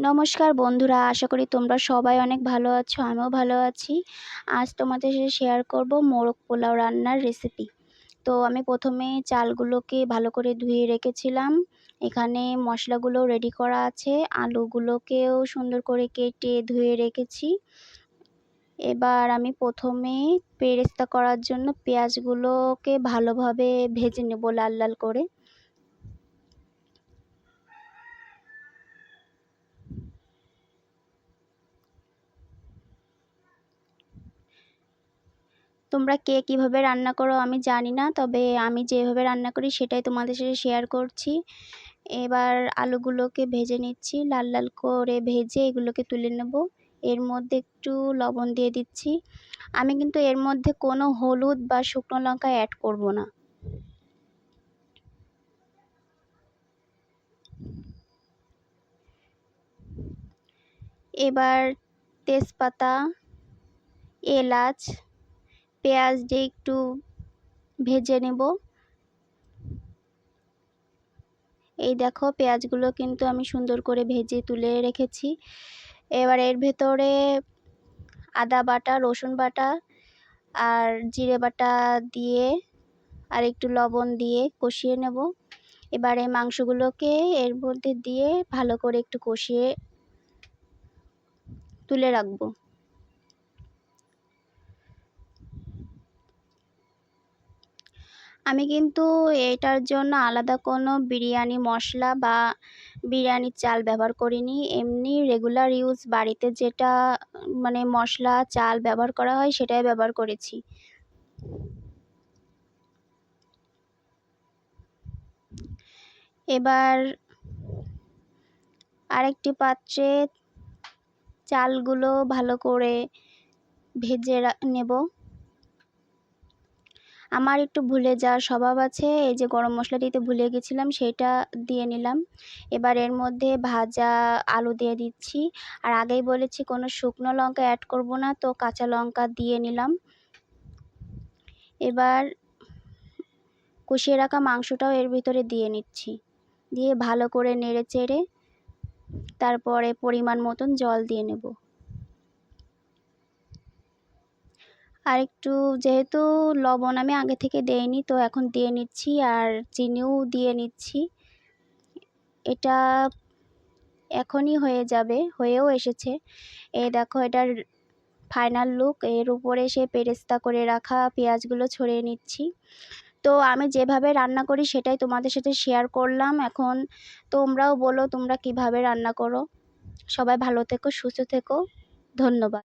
নমস্কার বন্ধুরা, আশা করি তোমরা সবাই অনেক ভালো আছো। আমিও ভালো আছি। আজ তোমাদের সাথে শেয়ার করব মোরগ পোলাও রান্নার রেসিপি। তো আমি প্রথমে চালগুলোকে ভালো করে ধুয়ে রেখেছিলাম। এখানে মশলাগুলো রেডি করা আছে, আলুগুলোকেও সুন্দর করে কেটে ধুয়ে রেখেছি। এবার আমি প্রথমে বেরেস্তা করার জন্য পেঁয়াজগুলোকে ভালোভাবে ভেজে নেব লাল লাল করে। তোমরা কে কীভাবে রান্না করো আমি জানি না, তবে আমি যেভাবে রান্না করি সেটাই তোমাদের সাথে শেয়ার করছি। এবার আলুগুলোকে ভেজে নিচ্ছি, লাল লাল করে ভেজে এগুলোকে তুলে নেব। এর মধ্যে একটু লবণ দিয়ে দিচ্ছি। আমি কিন্তু এর মধ্যে কোনো হলুদ বা শুকনো লঙ্কা অ্যাড করব না। এবার তেজপাতা, এলাচ, পেঁয়াজ দিয়ে একটু ভেজে নেব। এই দেখো পেঁয়াজগুলো কিন্তু আমি সুন্দর করে ভেজে তুলে রেখেছি। এবার এর ভেতরে আদা বাটা, রসুন বাটা আর জিরে বাটা দিয়ে আর একটু লবণ দিয়ে কষিয়ে নেব। এবার এই মাংসগুলোকে এর মধ্যে দিয়ে ভালো করে একটু কষিয়ে তুলে রাখবো। আমি কিন্তু এটার জন্য আলাদা কোনো বিরিয়ানি মশলা বা বিরিয়ানির চাল ব্যবহার করিনি। এমনি রেগুলার ইউজ বাড়িতে যেটা মানে মশলা চাল ব্যবহার করা হয় সেটাই ব্যবহার করেছি। এবার আরেকটি পাত্রে চালগুলো ভালো করে ভেজে নেব। আমার একটু ভুলে যাওয়ার স্বভাব আছে, এই যে গরম মশলা দিতে ভুলে গেছিলাম সেটা দিয়ে নিলাম। এবার এর মধ্যে ভাজা আলু দিয়ে দিচ্ছি। আর আগেই বলেছি কোনো শুকনো লঙ্কা অ্যাড করব না, তো কাঁচা লঙ্কা দিয়ে নিলাম। এবার কষিয়ে রাখা মাংসটাও এর ভিতরে দিয়ে নিচ্ছি, দিয়ে ভালো করে নেড়ে চেড়ে তারপরে পরিমাণ মতন জল দিয়ে নেব। আর একটু যেহেতু লবণ আমি আগে থেকে দেইনি, তো এখন দিয়ে নিচ্ছি আর চিনিও দিয়ে নিচ্ছি। এটা এখনই হয়ে যাবে, হয়েও এসেছে। এই দেখো এটার ফাইনাল লুক। এর উপরে সে বেরেস্তা করে রাখা পেঁয়াজগুলো ছড়িয়ে নিচ্ছি। তো আমি যেভাবে রান্না করি সেটাই তোমাদের সাথে শেয়ার করলাম। এখন তোমরাও বলো তোমরা কিভাবে রান্না করো। সবাই ভালো থেকো, সুস্থ থেকো। ধন্যবাদ।